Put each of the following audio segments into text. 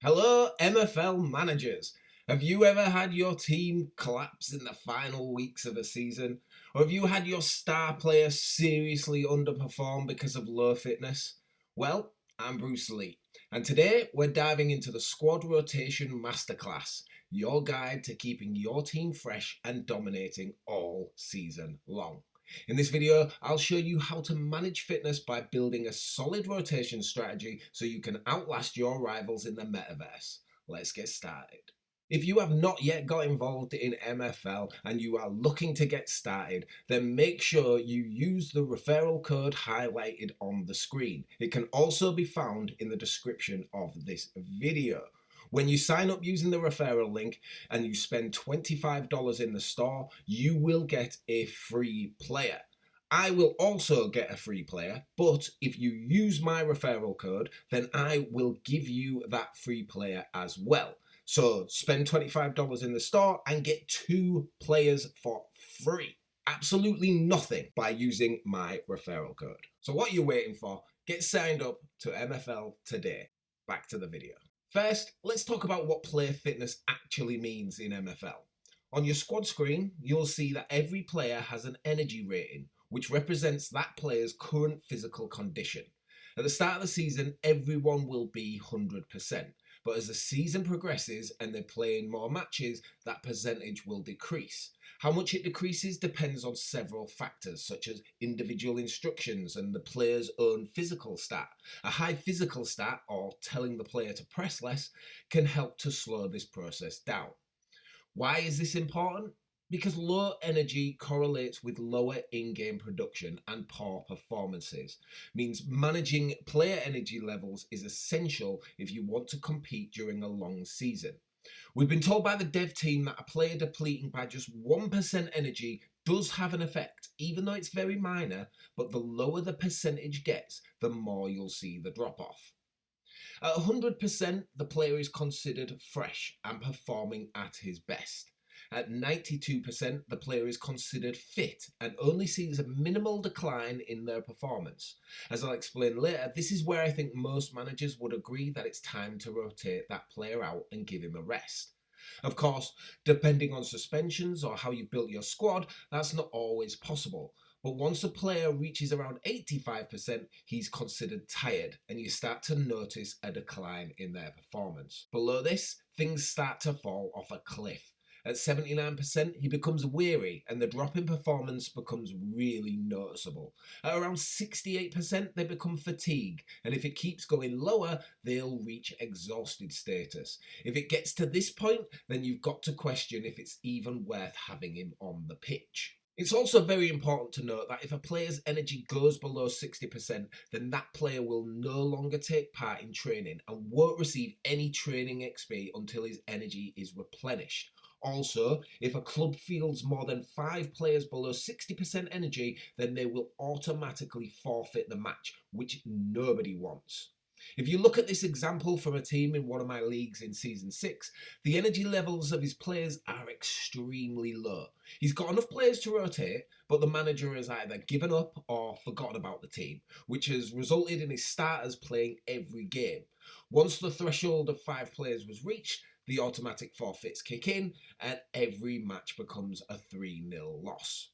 Hello, MFL managers. Have you ever had your team collapse in the final weeks of a season? Or have you had your star player seriously underperform because of low fitness? Well, I'm Bruce Lee, and today we're diving into the Squad Rotation Masterclass, your guide to keeping your team fresh and dominating all season long. In this video, I'll show you how to manage fitness by building a solid rotation strategy so you can outlast your rivals in the Metaverse. Let's get started. If you have not yet got involved in MFL and you are looking to get started, then make sure you use the referral code highlighted on the screen. It can also be found in the description of this video. When you sign up using the referral link and you spend $25 in the store, you will get a free player. I will also get a free player, but if you use my referral code, then I will give you that free player as well. So spend $25 in the store and get 2 players for free. Absolutely nothing by using my referral code. So what are you waiting for? Get signed up to MFL today. Back to the video. First, let's talk about what player fitness actually means in MFL. On your squad screen, you'll see that every player has an energy rating, which represents that player's current physical condition. At the start of the season, everyone will be 100%, but as the season progresses and they're playing more matches, that percentage will decrease. How much it decreases depends on several factors, such as individual instructions and the player's own physical stat. A high physical stat, or telling the player to press less, can help to slow this process down. Why is this important? Because low energy correlates with lower in-game production and poor performances. Means managing player energy levels is essential if you want to compete during a long season. We've been told by the dev team that a player depleting by just 1% energy does have an effect, even though it's very minor, but the lower the percentage gets, the more you'll see the drop off. At 100%, the player is considered fresh and performing at his best. At 92%, the player is considered fit and only sees a minimal decline in their performance. As I'll explain later, this is where I think most managers would agree that it's time to rotate that player out and give him a rest. Of course, depending on suspensions or how you've built your squad, that's not always possible. But once a player reaches around 85%, he's considered tired and you start to notice a decline in their performance. Below this, things start to fall off a cliff. At 79%, he becomes weary and the drop in performance becomes really noticeable. At around 68%, they become fatigued, and if it keeps going lower, they'll reach exhausted status. If it gets to this point, then you've got to question if it's even worth having him on the pitch. It's also very important to note that if a player's energy goes below 60%, then that player will no longer take part in training and won't receive any training XP until his energy is replenished. Also, if a club fields more than 5 players below 60% energy, then they will automatically forfeit the match, which nobody wants. If you look at this example from a team in one of my leagues in Season 6, the energy levels of his players are extremely low. He's got enough players to rotate, but the manager has either given up or forgotten about the team, which has resulted in his starters playing every game. Once the threshold of 5 players was reached, the automatic forfeits kick in and every match becomes a 3-0 loss.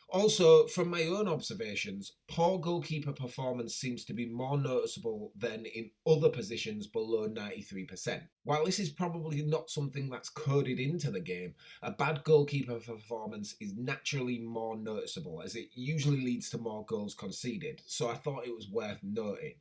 Also, from my own observations, poor goalkeeper performance seems to be more noticeable than in other positions below 93%. While this is probably not something that's coded into the game, a bad goalkeeper performance is naturally more noticeable as it usually leads to more goals conceded, so I thought it was worth noting.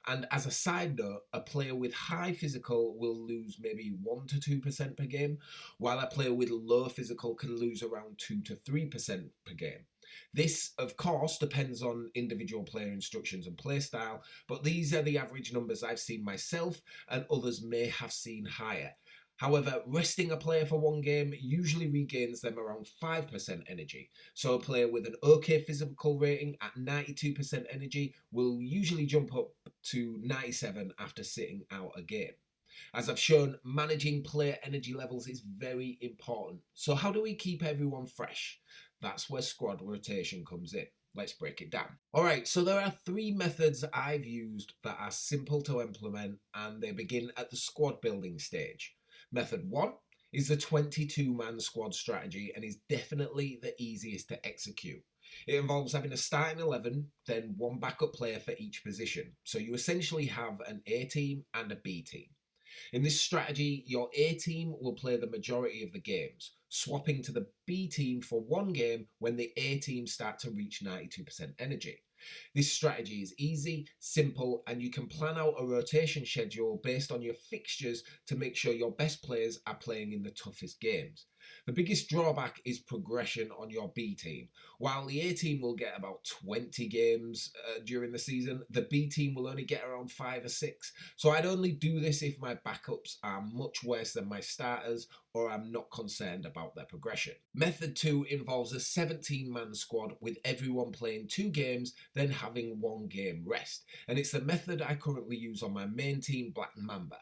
And as a side note, a player with high physical will lose maybe 1 to 2% per game, while a player with low physical can lose around 2 to 3% per game. This, of course, depends on individual player instructions and play style, but these are the average numbers I've seen myself, and others may have seen higher. However, resting a player for one game usually regains them around 5% energy. So a player with an okay physical rating at 92% energy will usually jump up to 97 after sitting out a game. As I've shown, managing player energy levels is very important. So how do we keep everyone fresh? That's where squad rotation comes in. Let's break it down. All right, so there are three methods I've used that are simple to implement and they begin at the squad building stage. Method one is the 22-man squad strategy and is definitely the easiest to execute. It involves having a starting 11, then one backup player for each position. So you essentially have an A team and a B team. In this strategy, your A team will play the majority of the games, swapping to the B team for one game when the A team start to reach 92% energy. This strategy is easy, simple, and you can plan out a rotation schedule based on your fixtures to make sure your best players are playing in the toughest games. The biggest drawback is progression on your B team. While the A team will get about 20 games during the season, the B team will only get around 5 or 6. So I'd only do this if my backups are much worse than my starters or I'm not concerned about their progression. Method 2 involves a 17-man squad with everyone playing 2 games, then having 1 game rest. And it's the method I currently use on my main team, Black Mamba.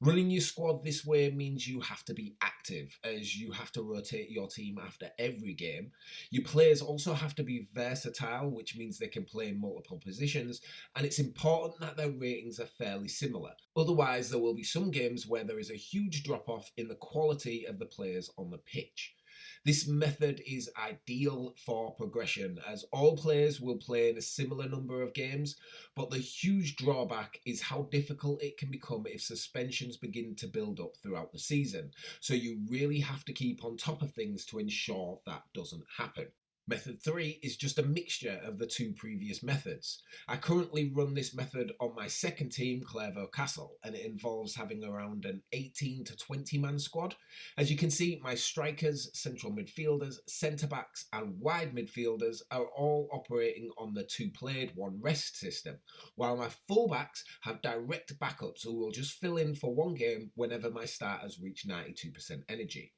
Running your squad this way means you have to be active, as you have to rotate your team after every game. Your players also have to be versatile, which means they can play in multiple positions, and it's important that their ratings are fairly similar. Otherwise, there will be some games where there is a huge drop-off in the quality of the players on the pitch. This method is ideal for progression as all players will play in a similar number of games, but the huge drawback is how difficult it can become if suspensions begin to build up throughout the season. So you really have to keep on top of things to ensure that doesn't happen. Method 3 is just a mixture of the two previous methods. I currently run this method on my second team, Clairvaux Castle, and it involves having around an 18 to 20 man squad. As you can see, my strikers, central midfielders, centre-backs and wide midfielders are all operating on the 2 played, 1 rest system, while my fullbacks have direct backups who will just fill in for 1 game whenever my starters reach 92% energy.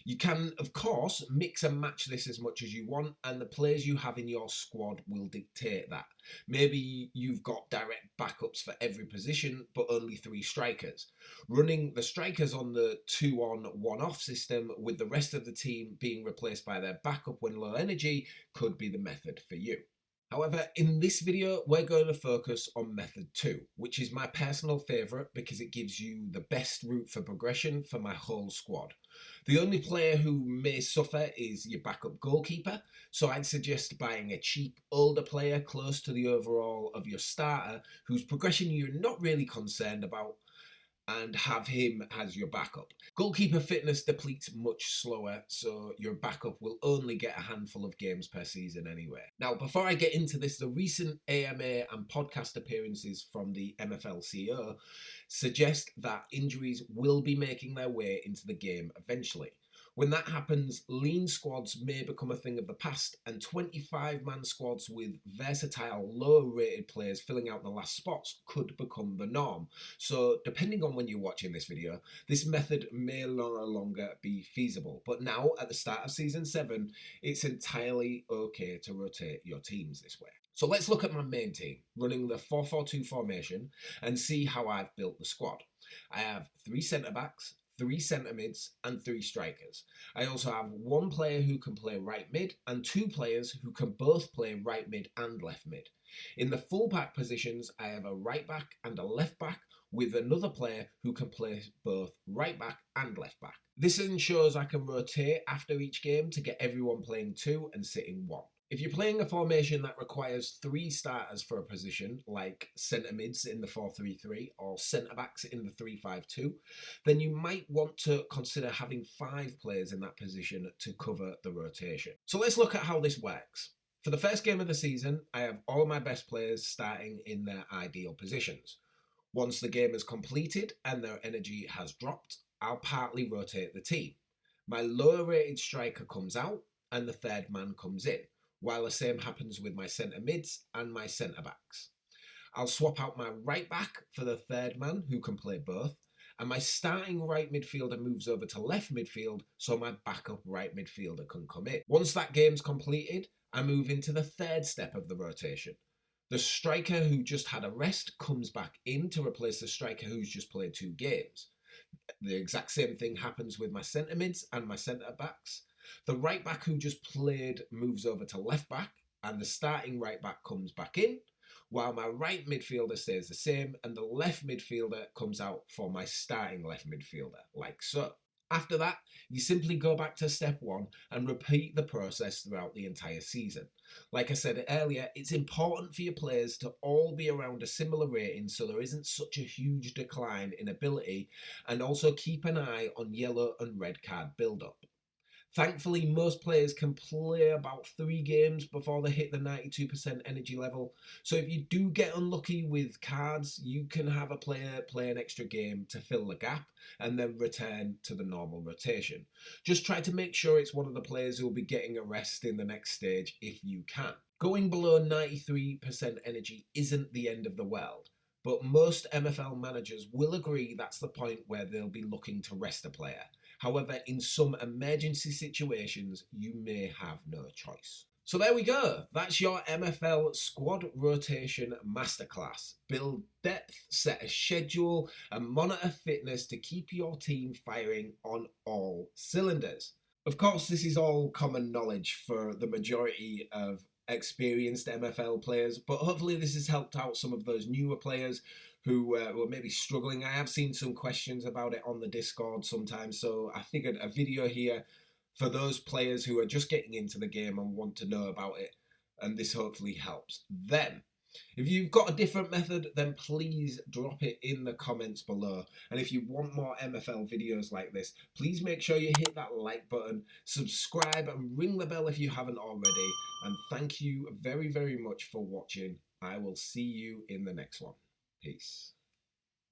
You can, of course, mix and match this as much as you want, and the players you have in your squad will dictate that. Maybe you've got direct backups for every position, but only 3 strikers. Running the strikers on the 2-on, 1-off system with the rest of the team being replaced by their backup when low energy could be the method for you. However, in this video, we're going to focus on method 2, which is my personal favourite because it gives you the best route for progression for my whole squad. The only player who may suffer is your backup goalkeeper, so I'd suggest buying a cheap, older player close to the overall of your starter whose progression you're not really concerned about, and have him as your backup. Goalkeeper fitness depletes much slower, so your backup will only get a handful of games per season anyway. Now, before I get into this, the recent AMA and podcast appearances from the MFL CEO suggest that injuries will be making their way into the game eventually. When that happens, lean squads may become a thing of the past, and 25-man squads with versatile, low-rated players filling out the last spots could become the norm. So, depending on when you're watching this video, this method may no longer be feasible. But now, at the start of Season 7, it's entirely okay to rotate your teams this way. So let's look at my main team, running the 4-4-2 formation, and see how I've built the squad. I have 3 centre-backs, 3 centre mids and 3 strikers. I also have 1 player who can play right mid and 2 players who can both play right mid and left mid. In the full back positions, I have a right back and a left back with another player who can play both right back and left back. This ensures I can rotate after each game to get everyone playing 2 and sitting 1. If you're playing a formation that requires 3 starters for a position, like centre mids in the 4-3-3 or centre backs in the 3-5-2, then you might want to consider having 5 players in that position to cover the rotation. So let's look at how this works. For the first game of the season, I have all my best players starting in their ideal positions. Once the game is completed and their energy has dropped, I'll partly rotate the team. My lower rated striker comes out and the 3rd man comes in, while the same happens with my centre mids and my centre backs. I'll swap out my right back for the 3rd man who can play both, and my starting right midfielder moves over to left midfield so my backup right midfielder can come in. Once that game's completed, I move into the 3rd step of the rotation. The striker who just had a rest comes back in to replace the striker who's just played 2 games. The exact same thing happens with my centre mids and my centre backs. The right back who just played moves over to left back and the starting right back comes back in, while my right midfielder stays the same and the left midfielder comes out for my starting left midfielder, like so. After that, you simply go back to step one and repeat the process throughout the entire season. Like I said earlier, it's important for your players to all be around a similar rating so there isn't such a huge decline in ability, and also keep an eye on yellow and red card build-up. Thankfully, most players can play about 3 games before they hit the 92% energy level. So if you do get unlucky with cards, you can have a player play an extra game to fill the gap and then return to the normal rotation. Just try to make sure it's one of the players who will be getting a rest in the next stage if you can. Going below 93% energy isn't the end of the world, but most MFL managers will agree that's the point where they'll be looking to rest a player. However, in some emergency situations, you may have no choice. So there we go. That's your MFL squad rotation masterclass. Build depth, set a schedule, and monitor fitness to keep your team firing on all cylinders. Of course, this is all common knowledge for the majority of experienced MFL players, but hopefully this has helped out some of those newer players who were maybe struggling. I have seen some questions about it on the Discord sometimes, so I figured a video here for those players who are just getting into the game and want to know about it, and this hopefully helps them. If you've got a different method, then please drop it in the comments below. And if you want more MFL videos like this, please make sure you hit that like button, subscribe and ring the bell if you haven't already. And thank you very, very much for watching. I will see you in the next one. Peace.